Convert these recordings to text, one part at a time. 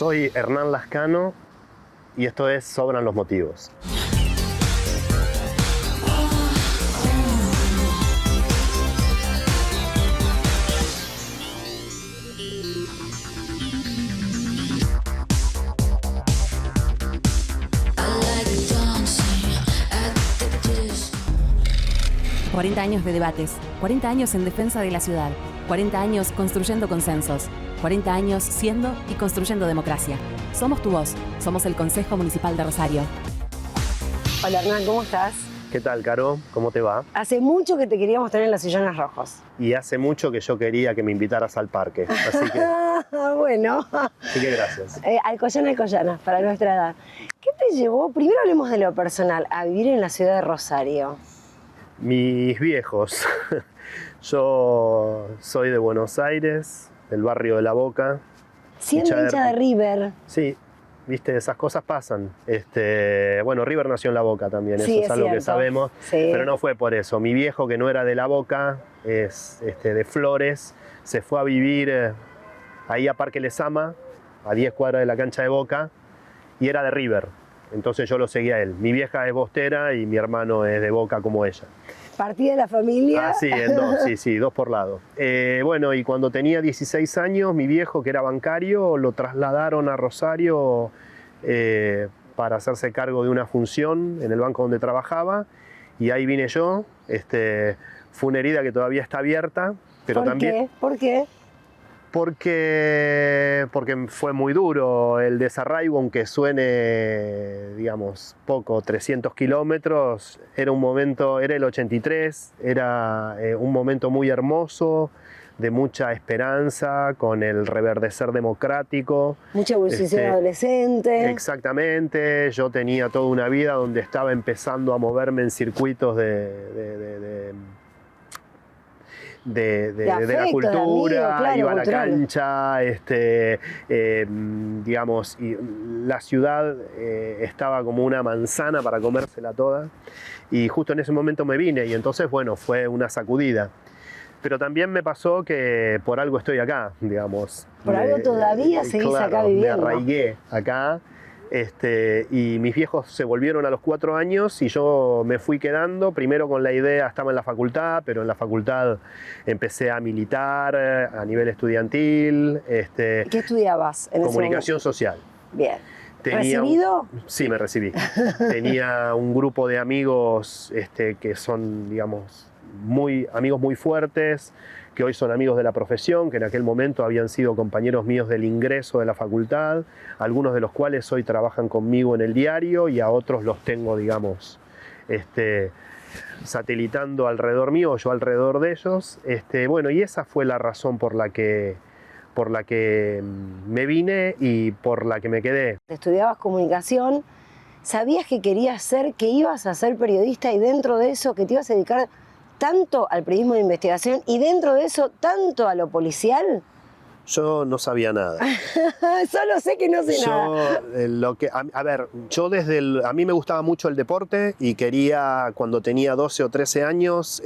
Soy Hernán Lascano y esto es Sobran los Motivos. ...40 años de debates, 40 años en defensa de la ciudad, 40 años construyendo consensos, 40 años siendo y construyendo democracia. Somos tu voz, somos el Consejo Municipal de Rosario. Hola Hernán, ¿cómo estás? ¿Qué tal, Caro? ¿Cómo te va? Hace mucho que te queríamos tener en los sillones rojos. Y hace mucho que yo quería que me invitaras al parque, así que gracias. Alcoyana, para nuestra edad. ¿Qué te llevó, primero hablemos de lo personal, a vivir en la ciudad de Rosario? Mis viejos. Yo soy de Buenos Aires, del barrio de La Boca. Siendo hincha de River. Sí, viste, esas cosas pasan. Bueno, River nació en La Boca también, sí, eso es algo que sabemos, sí. Pero no fue por eso. Mi viejo, que no era de La Boca, es de Flores, se fue a vivir ahí a Parque Lezama, a 10 cuadras de la cancha de Boca, y era de River. Entonces yo lo seguía a él. Mi vieja es bostera y mi hermano es de Boca como ella. ¿Partida de la familia? Ah, sí, en dos, sí, dos por lado. Bueno, y cuando tenía 16 años, mi viejo, que era bancario, lo trasladaron a Rosario para hacerse cargo de una función en el banco donde trabajaba. Y ahí vine yo. Fue una herida que todavía está abierta. Pero ¿Por qué? ¿Por qué? Porque fue muy duro el desarraigo, aunque suene, digamos, poco, 300 kilómetros. Era un momento, era el 83, era un momento muy hermoso, de mucha esperanza, con el reverdecer democrático. Mucha ebullición adolescente. Exactamente, yo tenía toda una vida donde estaba empezando a moverme en circuitos de la cultura, claro, iba a la cancha, digamos, y la ciudad estaba como una manzana para comérsela toda, y justo en ese momento me vine, y entonces, bueno, fue una sacudida. Pero también me pasó que por algo estoy acá, digamos. Por algo todavía seguís acá viviendo. Me arraigué acá. Y mis viejos se volvieron a los 4 años y yo me fui quedando, primero con la idea, estaba en la facultad, pero en la facultad empecé a militar a nivel estudiantil. ¿Qué estudiabas? Comunicación social. Bien. ¿Recibido? Sí, me recibí. Tenía un grupo de amigos que son, digamos, amigos muy fuertes, que hoy son amigos de la profesión, que en aquel momento habían sido compañeros míos del ingreso de la facultad, algunos de los cuales hoy trabajan conmigo en el diario y a otros los tengo, digamos, satelitando alrededor mío, yo alrededor de ellos. Bueno, y esa fue la razón por la que me vine y por la que me quedé. Estudiabas comunicación, sabías que querías ser, que ibas a ser periodista y dentro de eso que te ibas a dedicar tanto al periodismo de investigación y dentro de eso tanto a lo policial. Yo no sabía nada. Solo sé que no sé nada. A mí me gustaba mucho el deporte y quería, cuando tenía 12 o 13 años,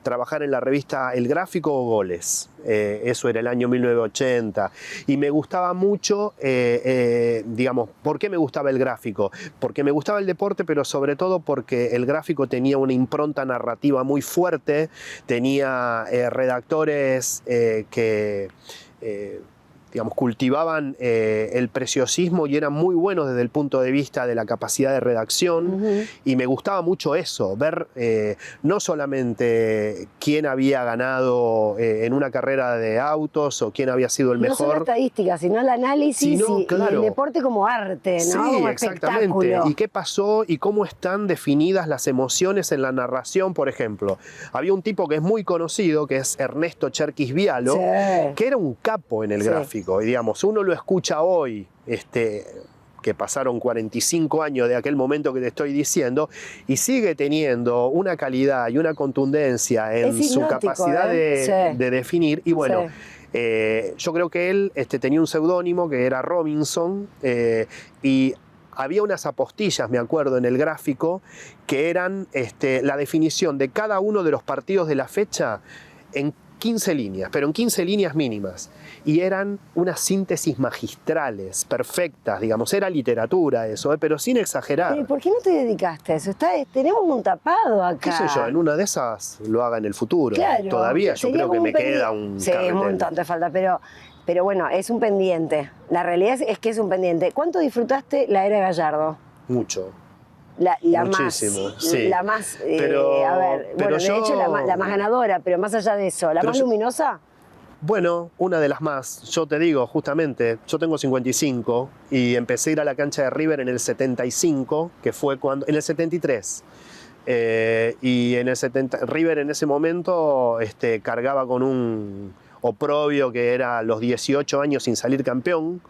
trabajar en la revista El Gráfico o Goles. Eso era el año 1980. Y me gustaba mucho, digamos, ¿por qué me gustaba el gráfico? Porque me gustaba el deporte, pero sobre todo porque el gráfico tenía una impronta narrativa muy fuerte, tenía redactores que digamos, cultivaban el preciosismo y eran muy buenos desde el punto de vista de la capacidad de redacción. Y me gustaba mucho eso, ver no solamente quién había ganado en una carrera de autos o quién había sido el mejor. No solo estadística, sino el análisis claro, y el deporte como arte, ¿no? Sí, como exactamente. espectáculo. Y qué pasó y cómo están definidas las emociones en la narración, por ejemplo. Había un tipo que es muy conocido, que es Ernesto Cherkis Vialo, sí, que era un capo en el gráfico. Y digamos, uno lo escucha hoy, que pasaron 45 años de aquel momento que te estoy diciendo, y sigue teniendo una calidad y una contundencia en su capacidad de definir. Y bueno, yo creo que él tenía un seudónimo que era Robinson, y había unas apostillas, me acuerdo, en el gráfico, que eran la definición de cada uno de los partidos de la fecha, en 15 líneas, pero en 15 líneas mínimas. Y eran unas síntesis magistrales, perfectas, digamos. Era literatura eso, pero sin exagerar. Pero ¿por qué no te dedicaste a eso? Tenemos un tapado acá. ¿Qué sé yo? En una de esas lo haga en el futuro. Claro, Todavía yo creo que me queda un Sí, cartel. un montón te falta, pero bueno, es un pendiente. La realidad es que es un pendiente. ¿Cuánto disfrutaste la era Gallardo? Mucho. La Muchísimo, más, sí. La más, Pero, a ver, pero bueno, de hecho la más ganadora, pero más allá de eso, ¿la más luminosa? Bueno, una de las más. Yo te digo, justamente, yo tengo 55 y empecé a ir a la cancha de River en el 75, que fue cuando, en el 73. Y en el 70, River en ese momento cargaba con un oprobio que era los 18 años sin salir campeón,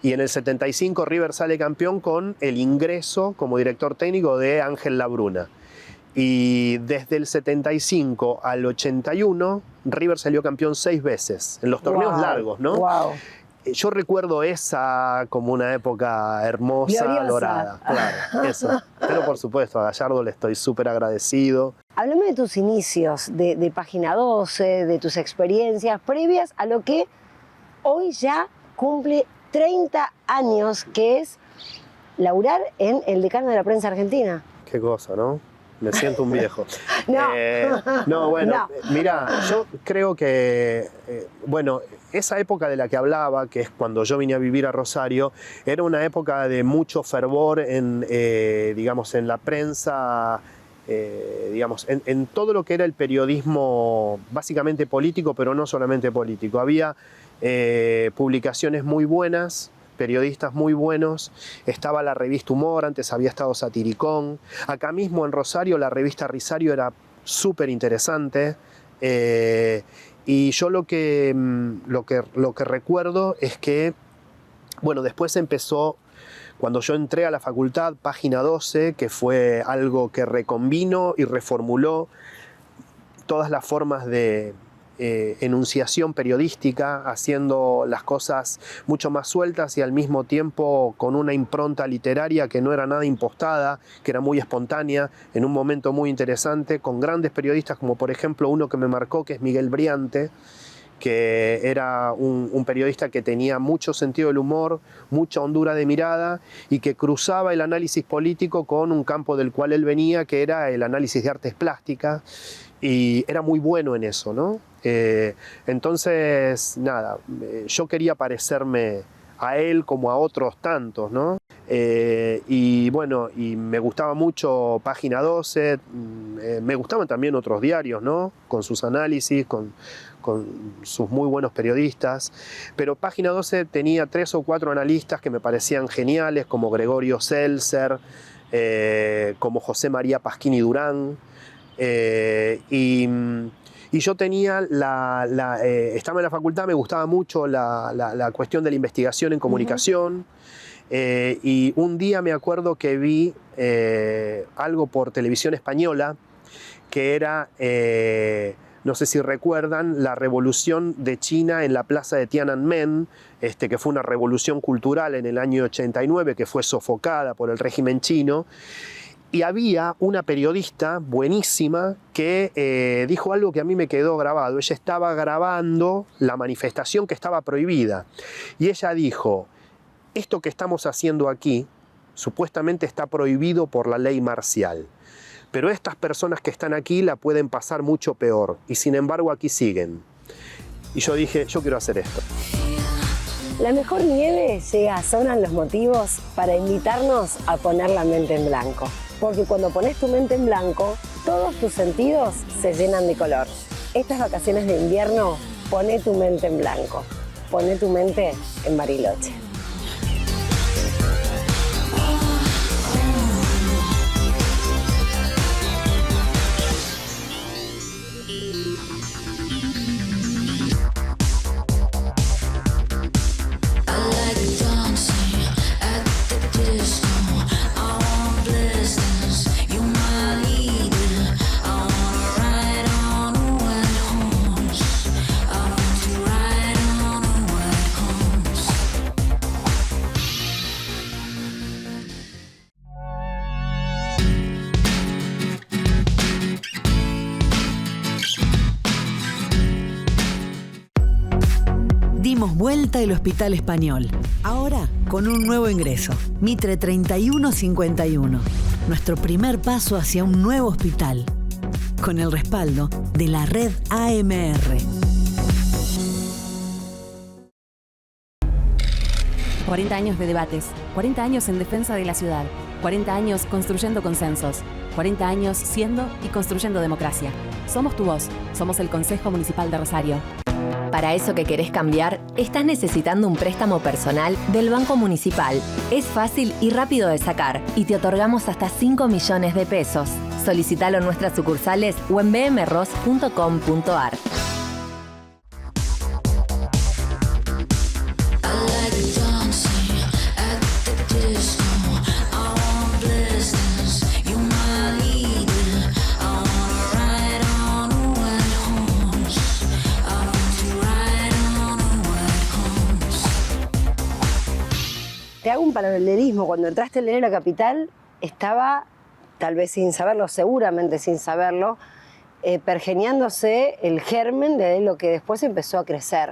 y en el 75 River sale campeón con el ingreso como director técnico de Ángel Labruna. Y desde el 75 al 81, River salió campeón 6 veces, en los torneos largos, ¿no? Wow. Yo recuerdo esa como una época hermosa, gloriosa, dorada. Claro, eso. Pero por supuesto, a Gallardo le estoy súper agradecido. Háblame de tus inicios, de Página 12, de tus experiencias previas a lo que hoy ya cumple 30 años, que es laburar en el Decano de la Prensa Argentina. Qué cosa, ¿no? Me siento un viejo. No. Bueno, mira, yo creo que, bueno, esa época de la que hablaba, que es cuando yo vine a vivir a Rosario, era una época de mucho fervor digamos, en la prensa, digamos, en todo lo que era el periodismo básicamente político, pero no solamente político. Había publicaciones muy buenas, periodistas muy buenos, estaba la revista Humor, antes había estado Satiricón, acá mismo en Rosario la revista Risario era súper interesante, y yo lo que recuerdo es que, bueno, después empezó, cuando yo entré a la facultad, Página 12, que fue algo que recombinó y reformuló todas las formas de enunciación periodística, haciendo las cosas mucho más sueltas y al mismo tiempo con una impronta literaria que no era nada impostada, que era muy espontánea, en un momento muy interesante, con grandes periodistas como por ejemplo uno que me marcó, que es Miguel Briante, que era un periodista que tenía mucho sentido del humor, mucha hondura de mirada y que cruzaba el análisis político con un campo del cual él venía, que era el análisis de artes plásticas, y era muy bueno en eso, ¿no? Entonces, nada, yo quería parecerme a él como a otros tantos, ¿no? Y bueno, y me gustaba mucho Página 12, me gustaban también otros diarios, ¿no? Con sus análisis, con sus muy buenos periodistas, pero Página 12 tenía 3 o 4 analistas que me parecían geniales, como Gregorio Seltzer, como José María Pasquini Durán, y yo tenía estaba en la facultad, me gustaba mucho la cuestión de la investigación en comunicación, y un día me acuerdo que vi algo por televisión española que era, no sé si recuerdan, la revolución de China en la plaza de Tiananmen, que fue una revolución cultural en el año 89 que fue sofocada por el régimen chino. Y había una periodista buenísima que dijo algo que a mí me quedó grabado. Ella estaba grabando la manifestación que estaba prohibida. Y ella dijo, esto que estamos haciendo aquí supuestamente está prohibido por la ley marcial. Pero estas personas que están aquí la pueden pasar mucho peor. Y sin embargo aquí siguen. Y yo dije, yo quiero hacer esto. La mejor nieve llega a Sobran los Motivos para invitarnos a poner la mente en blanco. Porque cuando pones tu mente en blanco, todos tus sentidos se llenan de color. Estas vacaciones de invierno, poné tu mente en blanco. Poné tu mente en Bariloche. Dimos vuelta el Hospital Español. Ahora con un nuevo ingreso. Mitre 3151. Nuestro primer paso hacia un nuevo hospital. Con el respaldo de la red AMR. 40 años de debates, 40 años en defensa de la ciudad, 40 años construyendo consensos, 40 años siendo y construyendo democracia. Somos tu voz, somos el Consejo Municipal de Rosario. Para eso que querés cambiar, estás necesitando un préstamo personal del Banco Municipal. Es fácil y rápido de sacar y te otorgamos hasta 5 millones de pesos. Solicítalo en nuestras sucursales o en bmros.com.ar. Te hago un paralelismo. Cuando entraste en la capital, estaba, tal vez sin saberlo, seguramente sin saberlo, pergeñándose el germen de lo que después empezó a crecer,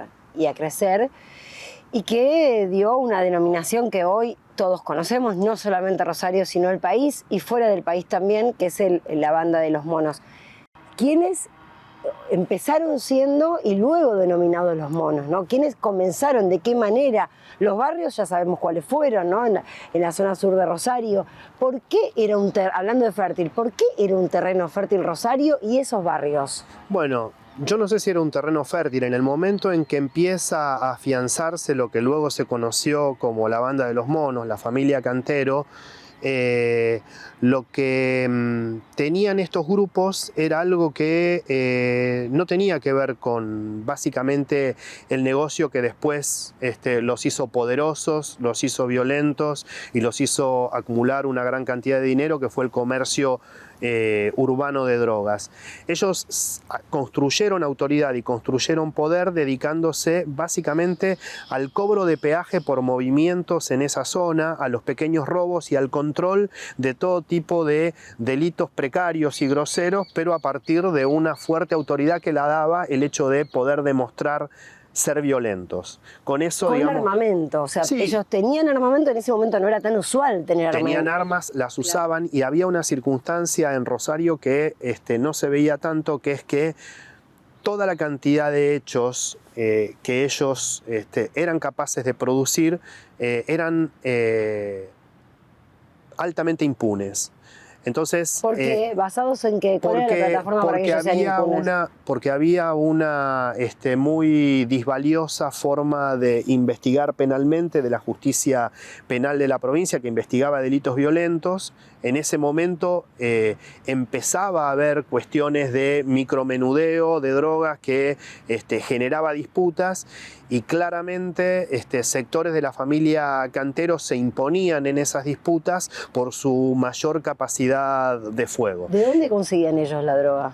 y que dio una denominación que hoy todos conocemos, no solamente Rosario, sino el país, y fuera del país también, que es la Banda de los Monos. ¿Quiénes empezaron siendo y luego denominados los monos, ¿no? ¿Quiénes comenzaron? ¿De qué manera? Los barrios ya sabemos cuáles fueron, ¿no? En la zona sur de Rosario. ¿Por qué era hablando de fértil, por qué era un terreno fértil Rosario y esos barrios? Bueno, yo no sé si era un terreno fértil. En el momento en que empieza a afianzarse lo que luego se conoció como la Banda de los Monos, la familia Cantero, lo que tenían estos grupos era algo que no tenía que ver con básicamente el negocio que después los hizo poderosos, los hizo violentos y los hizo acumular una gran cantidad de dinero, que fue el comercio urbano de drogas. Ellos construyeron autoridad y construyeron poder dedicándose básicamente al cobro de peaje por movimientos en esa zona, a los pequeños robos y al control de todo tipo de delitos precarios y groseros, pero a partir de una fuerte autoridad que la daba el hecho de poder demostrar ser violentos. Con eso, con digamos, armamento, o sea, sí, ellos tenían armamento, en ese momento no era tan usual tener armamento. tenían armas, las usaban, y había una circunstancia en Rosario que no se veía tanto, que es que toda la cantidad de hechos que ellos eran capaces de producir eran altamente impunes. Entonces, porque basados en qué, ¿cuál era la plataforma para que ellos sean impunes? Porque había una muy disvaliosa forma de investigar penalmente de la justicia penal de la provincia, que investigaba delitos violentos. En ese momento empezaba a haber cuestiones de micromenudeo de drogas que generaba disputas, y claramente sectores de la familia Cantero se imponían en esas disputas por su mayor capacidad de fuego. ¿De dónde conseguían ellos la droga?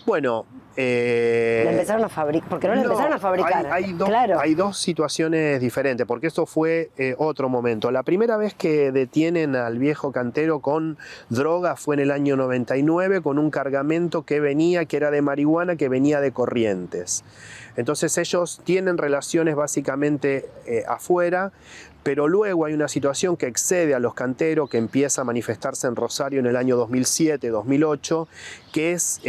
Bueno, ¿La empezaron a fabricar? Porque no la empezaron a fabricar. Hay dos situaciones diferentes, porque esto fue otro momento. La primera vez que detienen al viejo Cantero con droga fue en el año 99, con un cargamento que era de marihuana, que venía de Corrientes. Entonces ellos tienen relaciones básicamente afuera, pero luego hay una situación que excede a los Cantero, que empieza a manifestarse en Rosario en el año 2007-2008, que es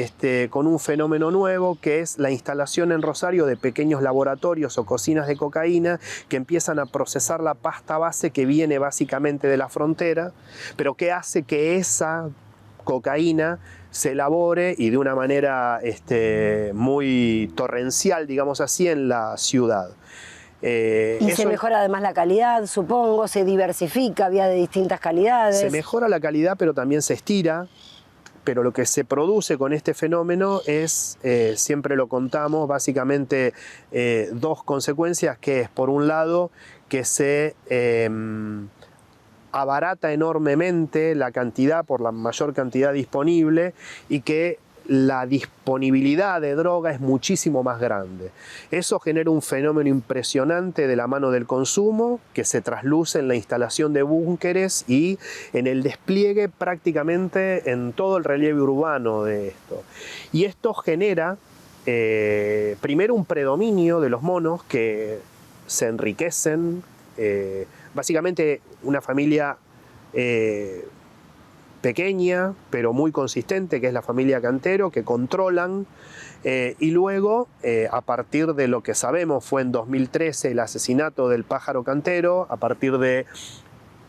con un fenómeno nuevo, que es la instalación en Rosario de pequeños laboratorios o cocinas de cocaína que empiezan a procesar la pasta base que viene básicamente de la frontera, pero que hace que esa cocaína se elabore y de una manera muy torrencial, digamos así, en la ciudad. Y se mejora además la calidad, supongo, se diversifica, había de distintas calidades. Se mejora la calidad, pero también se estira. Pero lo que se produce con este fenómeno es, siempre lo contamos, básicamente dos consecuencias, que es, por un lado, que se abarata enormemente la cantidad por la mayor cantidad disponible, y que la disponibilidad de droga es muchísimo más grande. Eso genera un fenómeno impresionante de la mano del consumo, que se trasluce en la instalación de búnkeres y en el despliegue prácticamente en todo el relieve urbano de esto. Y esto genera primero un predominio de los monos que se enriquecen, básicamente una familia pequeña pero muy consistente, que es la familia Cantero, que controlan, y luego, a partir de lo que sabemos fue en 2013 el asesinato del pájaro Cantero, a partir de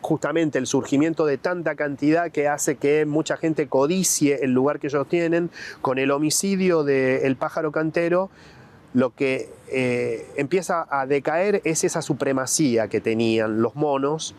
justamente el surgimiento de tanta cantidad que hace que mucha gente codicie el lugar que ellos tienen, con el homicidio del pájaro Cantero, lo que empieza a decaer es esa supremacía que tenían los monos,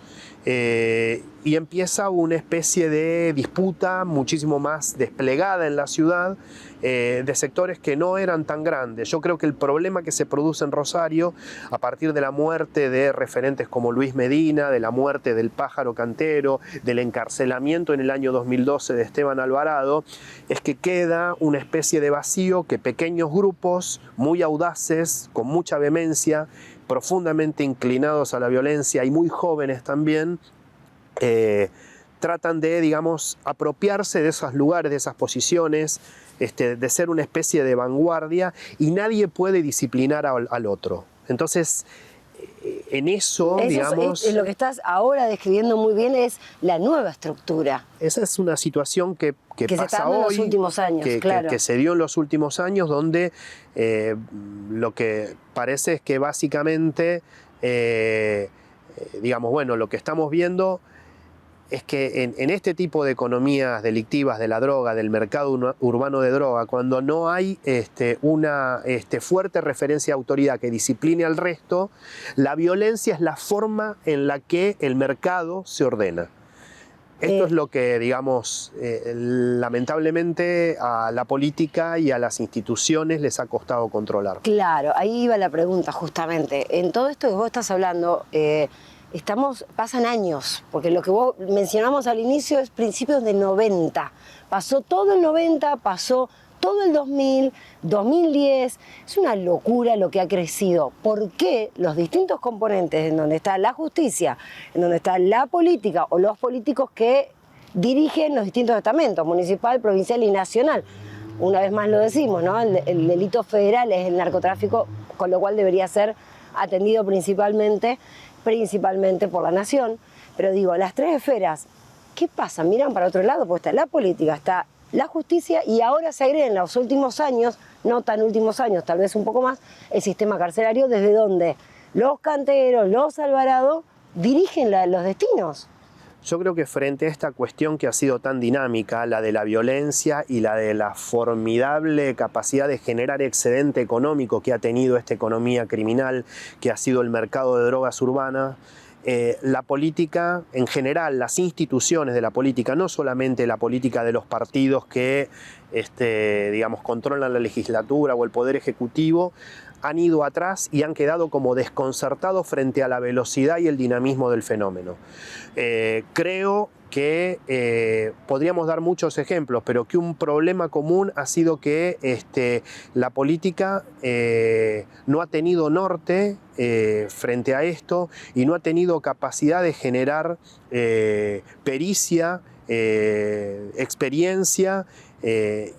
y empieza una especie de disputa muchísimo más desplegada en la ciudad, de sectores que no eran tan grandes. Yo creo que el problema que se produce en Rosario, a partir de la muerte de referentes como Luis Medina, de la muerte del pájaro Cantero, del encarcelamiento en el año 2012 de Esteban Alvarado, es que queda una especie de vacío que pequeños grupos muy audaces, con mucha vehemencia, profundamente inclinados a la violencia y muy jóvenes también, tratan de, digamos, apropiarse de esos lugares, de esas posiciones, de ser una especie de vanguardia, y nadie puede disciplinar al otro. Entonces, en eso digamos... Es lo que estás ahora describiendo muy bien, es la nueva estructura. Esa es una situación que se pasa está dando hoy, en los últimos años, claro. que se dio en los últimos años, donde lo que parece es que básicamente, digamos, bueno, lo que estamos viendo es que en este tipo de economías delictivas de la droga, del mercado urbano de droga, cuando no hay una fuerte referencia de autoridad que discipline al resto, la violencia es la forma en la que el mercado se ordena. Esto es lo que, digamos, lamentablemente a la política y a las instituciones les ha costado controlar. Claro, ahí iba la pregunta justamente. En todo esto que vos estás hablando, pasan años, porque lo que vos mencionamos al inicio es principios del 90. Pasó todo el 90, pasó todo el 2000, 2010. Es una locura lo que ha crecido. ¿Por qué los distintos componentes en donde está la justicia, en donde está la política o los políticos que dirigen los distintos estamentos, municipal, provincial y nacional? Una vez más lo decimos, ¿no? El delito federal es el narcotráfico, con lo cual debería ser atendido principalmente por la nación, pero digo, las tres esferas, ¿qué pasa? Miran para otro lado, porque está la política, está la justicia, y ahora se agrega en los últimos años, no tan últimos años, tal vez un poco más, el sistema carcelario, desde donde los Canteros, los Alvarado dirigen los destinos. Yo creo que frente a esta cuestión que ha sido tan dinámica, la de la violencia y la de la formidable capacidad de generar excedente económico que ha tenido esta economía criminal, que ha sido el mercado de drogas urbanas, la política en general, las instituciones de la política, no solamente la política de los partidos que digamos, controlan la legislatura o el poder ejecutivo, han ido atrás y han quedado como desconcertados frente a la velocidad y el dinamismo del fenómeno. Creo que podríamos dar muchos ejemplos, pero que un problema común ha sido que la política no ha tenido norte frente a esto y no ha tenido capacidad de generar pericia, experiencia,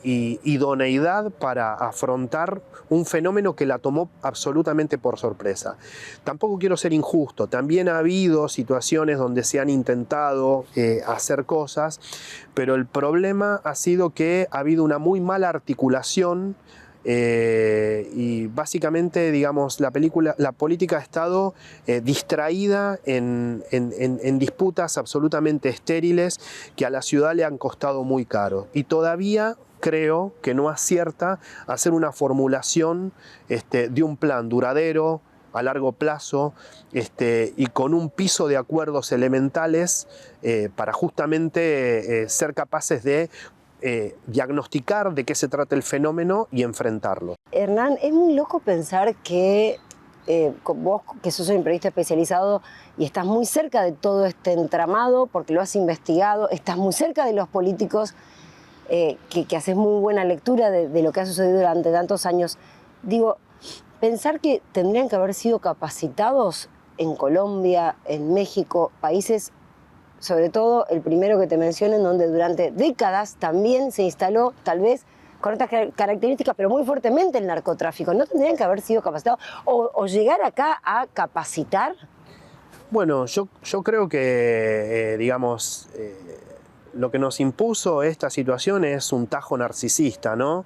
idoneidad para afrontar un fenómeno que la tomó absolutamente por sorpresa. Tampoco quiero ser injusto, también ha habido situaciones donde se han intentado hacer cosas, pero el problema ha sido que ha habido una muy mala articulación, y básicamente, digamos, la política ha estado distraída en disputas absolutamente estériles que a la ciudad le han costado muy caro, y todavía creo que no acierta a hacer una formulación de un plan duradero, a largo plazo, y con un piso de acuerdos elementales para justamente ser capaces de diagnosticar de qué se trata el fenómeno y enfrentarlo. Hernán, es muy loco pensar que vos, que sos un periodista especializado y estás muy cerca de todo este entramado, porque lo has investigado, estás muy cerca de los políticos, que haces muy buena lectura de lo que ha sucedido durante tantos años. Digo, pensar que tendrían que haber sido capacitados en Colombia, en México, países, sobre todo el primero que te menciono, en donde durante décadas también se instaló tal vez con otras características, pero muy fuertemente el narcotráfico, ¿no tendrían que haber sido capacitados o llegar acá a capacitar? Bueno, yo creo que, digamos, lo que nos impuso esta situación es un tajo narcisista, ¿no?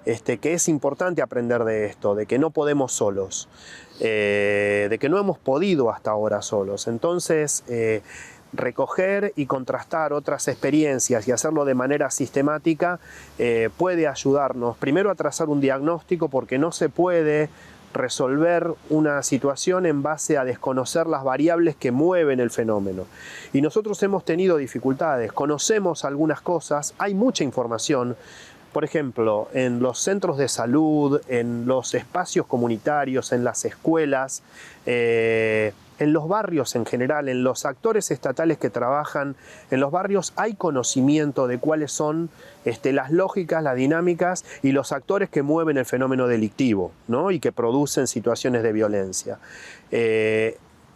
Que es importante aprender de esto, de que no podemos solos, de que no hemos podido hasta ahora solos. Entonces, recoger y contrastar otras experiencias y hacerlo de manera sistemática puede ayudarnos primero a trazar un diagnóstico, porque no se puede resolver una situación en base a desconocer las variables que mueven el fenómeno. Y nosotros hemos tenido dificultades, conocemos algunas cosas, hay mucha información. Por ejemplo, en los centros de salud, en los espacios comunitarios, en las escuelas, en los barrios en general, en los actores estatales que trabajan en los barrios, hay conocimiento de cuáles son las lógicas, las dinámicas y los actores que mueven el fenómeno delictivo, ¿no? Y que producen situaciones de violencia.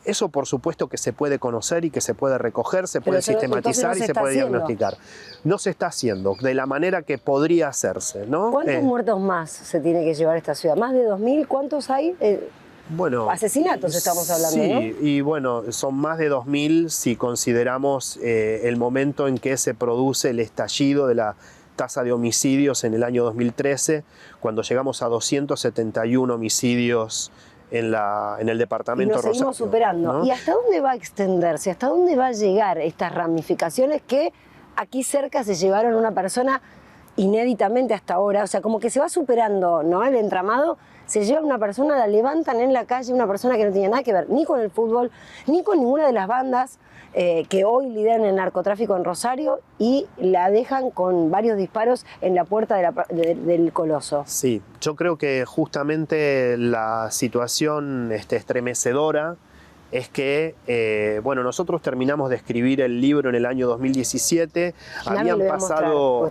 Eso por supuesto que se puede conocer y que se puede recoger, se puede sistematizar y se puede diagnosticar. No se está haciendo de la manera que podría hacerse, ¿no? ¿Cuántos muertos más se tiene que llevar esta ciudad? ¿Más de 2.000? ¿Cuántos hay? Bueno, asesinatos estamos hablando, sí, ¿no? Y bueno, son más de 2.000 si consideramos el momento en que se produce el estallido de la tasa de homicidios en el año 2013, cuando llegamos a 271 homicidios en el departamento Rosario. Y nos seguimos superando. ¿No? ¿Y hasta dónde va a extenderse? ¿Hasta dónde va a llegar estas ramificaciones que aquí cerca se llevaron a una persona inéditamente hasta ahora? O sea, como que se va superando, ¿no? El entramado, se llevan a una persona, la levantan en la calle, una persona que no tenía nada que ver ni con el fútbol, ni con ninguna de las bandas que hoy lideran el narcotráfico en Rosario, y la dejan con varios disparos en la puerta del Coloso. Sí, yo creo que justamente la situación estremecedora es que, bueno, nosotros terminamos de escribir el libro en el año 2017, habían pasado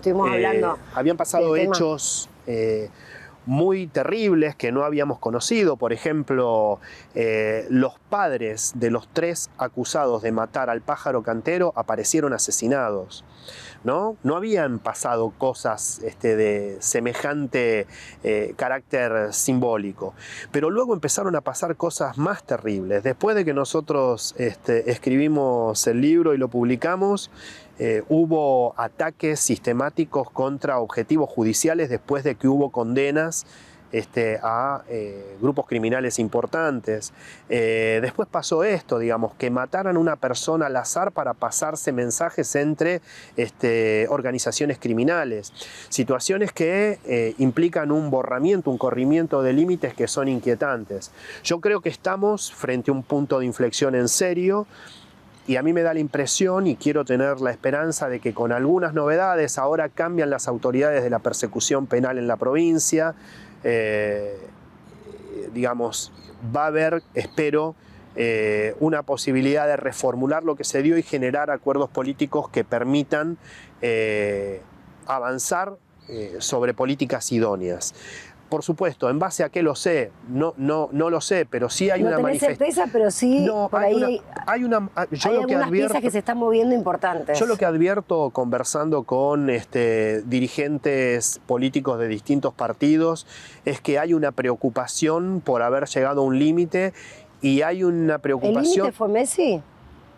hechos muy terribles que no habíamos conocido. Por ejemplo, los padres de los 3 acusados de matar al pájaro cantero aparecieron asesinados, ¿no? No habían pasado cosas de semejante carácter simbólico. Pero luego empezaron a pasar cosas más terribles. Después de que nosotros escribimos el libro y lo publicamos, hubo ataques sistemáticos contra objetivos judiciales después de que hubo condenas a grupos criminales importantes. Después pasó esto, digamos, que mataran a una persona al azar para pasarse mensajes entre organizaciones criminales. Situaciones que implican un borramiento, un corrimiento de límites que son inquietantes. Yo creo que estamos frente a un punto de inflexión en serio. Y a mí me da la impresión, y quiero tener la esperanza, de que con algunas novedades ahora cambian las autoridades de la persecución penal en la provincia. Digamos, va a haber, espero, una posibilidad de reformular lo que se dio y generar acuerdos políticos que permitan avanzar sobre políticas idóneas. Por supuesto, ¿en base a qué lo sé? No lo sé, pero sí hay una manifestación. No tenés certeza, pero sí por ahí hay algunas piezas que se están moviendo importantes. Yo lo que advierto conversando con dirigentes políticos de distintos partidos es que hay una preocupación por haber llegado a un límite, y hay una preocupación... ¿El límite fue Messi?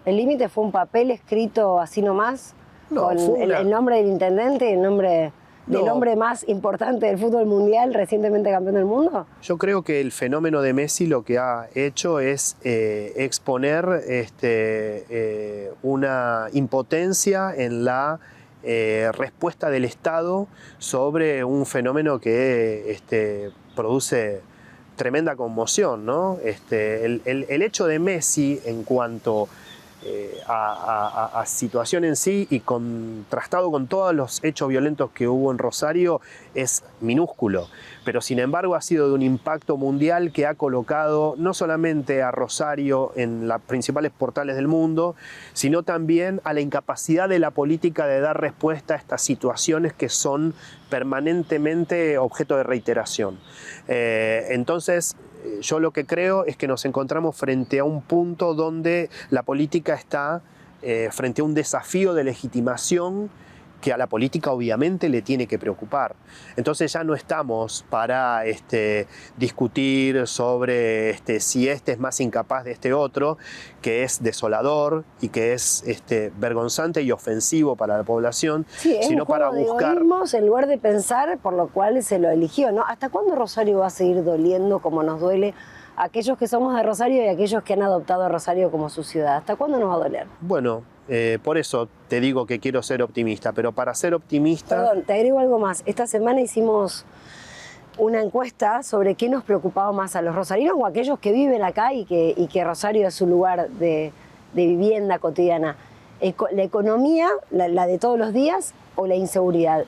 ¿El límite fue un papel escrito así nomás? No, con el nombre del intendente, el nombre... ¿Del hombre más importante del fútbol mundial, recientemente campeón del mundo? Yo creo que el fenómeno de Messi lo que ha hecho es exponer una impotencia en la respuesta del Estado sobre un fenómeno que produce tremenda conmoción, ¿no? El hecho de Messi en cuanto a situación en sí, y contrastado con todos los hechos violentos que hubo en Rosario, es minúsculo, pero sin embargo ha sido de un impacto mundial que ha colocado no solamente a Rosario en los principales portales del mundo, sino también a la incapacidad de la política de dar respuesta a estas situaciones que son permanentemente objeto de reiteración. Entonces, yo lo que creo es que nos encontramos frente a un punto donde la política está frente a un desafío de legitimación que a la política obviamente le tiene que preocupar. Entonces ya no estamos para discutir sobre si este es más incapaz de este otro, que es desolador y que es vergonzante y ofensivo para la población, sí, sino para buscar... en lugar de pensar por lo cual se lo eligió, ¿no? ¿Hasta cuándo Rosario va a seguir doliendo como nos duele a aquellos que somos de Rosario y a aquellos que han adoptado a Rosario como su ciudad? ¿Hasta cuándo nos va a doler? Bueno, por eso te digo que quiero ser optimista, pero para ser optimista... Perdón, te agrego algo más. Esta semana hicimos una encuesta sobre qué nos preocupaba más a los rosarinos o a aquellos que viven acá y que Rosario es su lugar de vivienda cotidiana. ¿La economía, la de todos los días, o la inseguridad?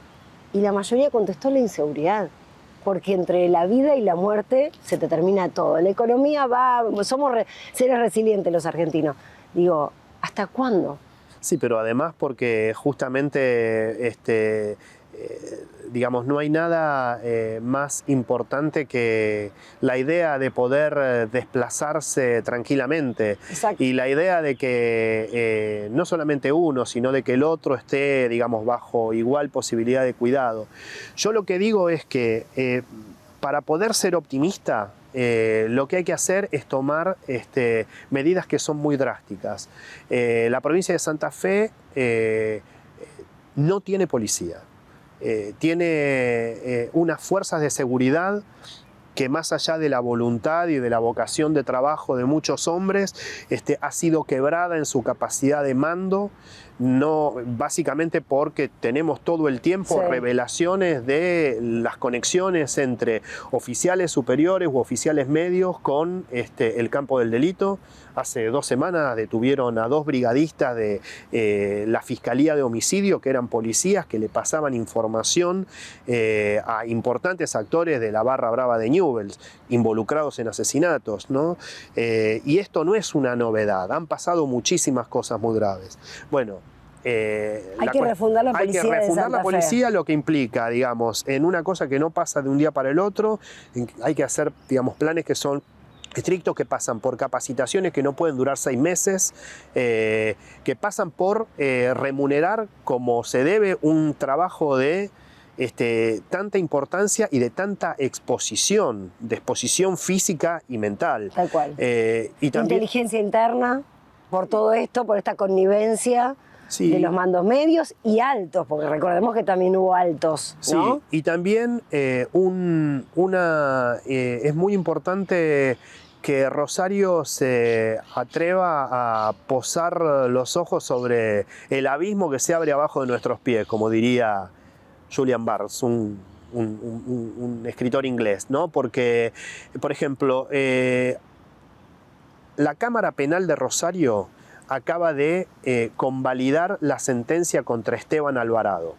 Y la mayoría contestó la inseguridad, porque entre la vida y la muerte se te termina todo. La economía somos seres resilientes los argentinos. Digo, ¿hasta cuándo? Sí, pero además porque justamente, digamos, no hay nada más importante que la idea de poder desplazarse tranquilamente. Exacto. Y la idea de que no solamente uno, sino de que el otro esté, digamos, bajo igual posibilidad de cuidado. Yo lo que digo es que para poder ser optimista, lo que hay que hacer es tomar medidas que son muy drásticas. La provincia de Santa Fe no tiene policía. Tiene unas fuerzas de seguridad que, más allá de la voluntad y de la vocación de trabajo de muchos hombres, ha sido quebrada en su capacidad de mando, no, básicamente porque tenemos todo el tiempo revelaciones de las conexiones entre oficiales superiores u oficiales medios con el campo del delito. Hace 2 semanas detuvieron a 2 brigadistas de la Fiscalía de Homicidio, que eran policías que le pasaban información a importantes actores de la barra brava de Newell's, involucrados en asesinatos, ¿no? Y esto no es una novedad, han pasado muchísimas cosas muy graves. Bueno, hay que refundar la policía. Hay que refundar la policía, lo que implica, digamos, en una cosa que no pasa de un día para el otro. Hay que hacer, digamos, planes que son estrictos, que pasan por capacitaciones que no pueden durar 6 meses, que pasan por remunerar como se debe un trabajo de tanta importancia y de tanta exposición, de exposición física y mental. Tal cual. Y también, inteligencia interna, por todo esto, por esta connivencia. Sí. De los mandos medios y altos, porque recordemos que también hubo altos, ¿no? Sí, y también es muy importante que Rosario se atreva a posar los ojos sobre el abismo que se abre abajo de nuestros pies, como diría Julian Barnes, un escritor inglés, ¿no? Porque, por ejemplo, la Cámara Penal de Rosario acaba de convalidar la sentencia contra Esteban Alvarado.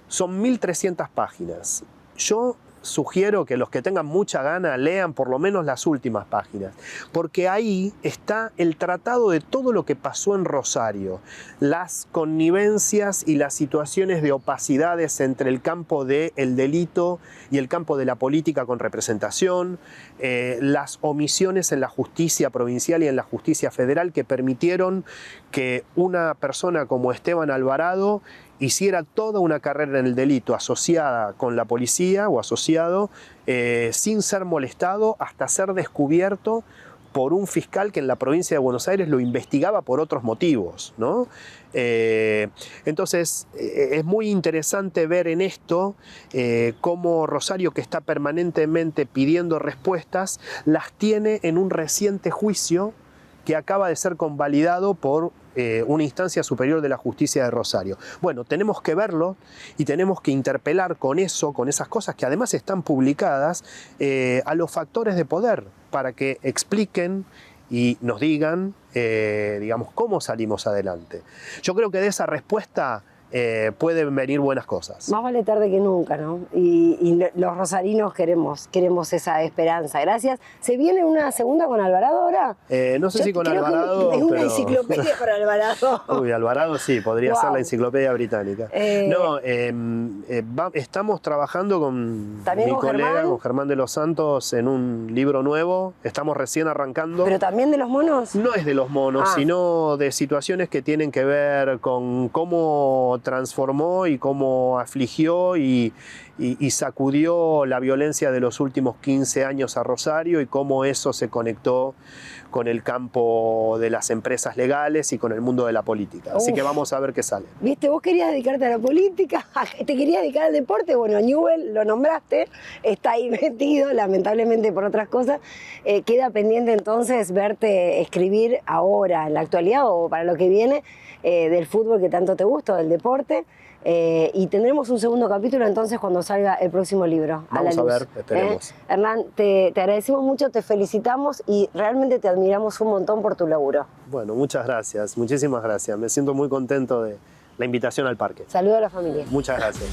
Son 1.300 páginas. Yo sugiero que los que tengan mucha gana lean por lo menos las últimas páginas, porque ahí está el tratado de todo lo que pasó en Rosario, las connivencias y las situaciones de opacidades entre el campo del delito y el campo de la política con representación, las omisiones en la justicia provincial y en la justicia federal que permitieron que una persona como Esteban Alvarado hiciera toda una carrera en el delito asociada con la policía o asociado sin ser molestado hasta ser descubierto por un fiscal que en la provincia de Buenos Aires lo investigaba por otros motivos, ¿no? Entonces es muy interesante ver en esto cómo Rosario, que está permanentemente pidiendo respuestas, las tiene en un reciente juicio que acaba de ser convalidado por una instancia superior de la justicia de Rosario. Bueno, tenemos que verlo y tenemos que interpelar con eso, con esas cosas que además están publicadas, a los factores de poder para que expliquen y nos digan, digamos, cómo salimos adelante. Yo creo que de esa respuesta pueden venir buenas cosas. Más vale tarde que nunca, ¿no? Y los rosarinos queremos esa esperanza. Gracias. ¿Se viene una segunda con Alvarado ahora? No sé si con Alvarado. Es una enciclopedia para Alvarado. Uy, Alvarado sí, podría ser la enciclopedia británica. Estamos trabajando con mi colega, con Germán de los Santos, en un libro nuevo. Estamos recién arrancando. ¿Pero también de los monos? No es de los monos, sino de situaciones que tienen que ver con cómo transformó y cómo afligió y sacudió la violencia de los últimos 15 años a Rosario y cómo eso se conectó con el campo de las empresas legales y con el mundo de la política. Así que vamos a ver qué sale. ¿Viste? Vos querías dedicarte a la política, te querías dedicar al deporte. Bueno, Newell lo nombraste, está ahí metido, lamentablemente por otras cosas. Queda pendiente entonces verte escribir ahora, en la actualidad o para lo que viene, del fútbol que tanto te gusta, del deporte. Y tendremos un segundo capítulo entonces cuando salga el próximo libro. Vamos a ver, esperemos. Hernán, te agradecemos mucho, te felicitamos y realmente te admiramos un montón por tu laburo. Bueno, muchas gracias, muchísimas gracias. Me siento muy contento de la invitación al parque. Saludos a la familia. Muchas gracias.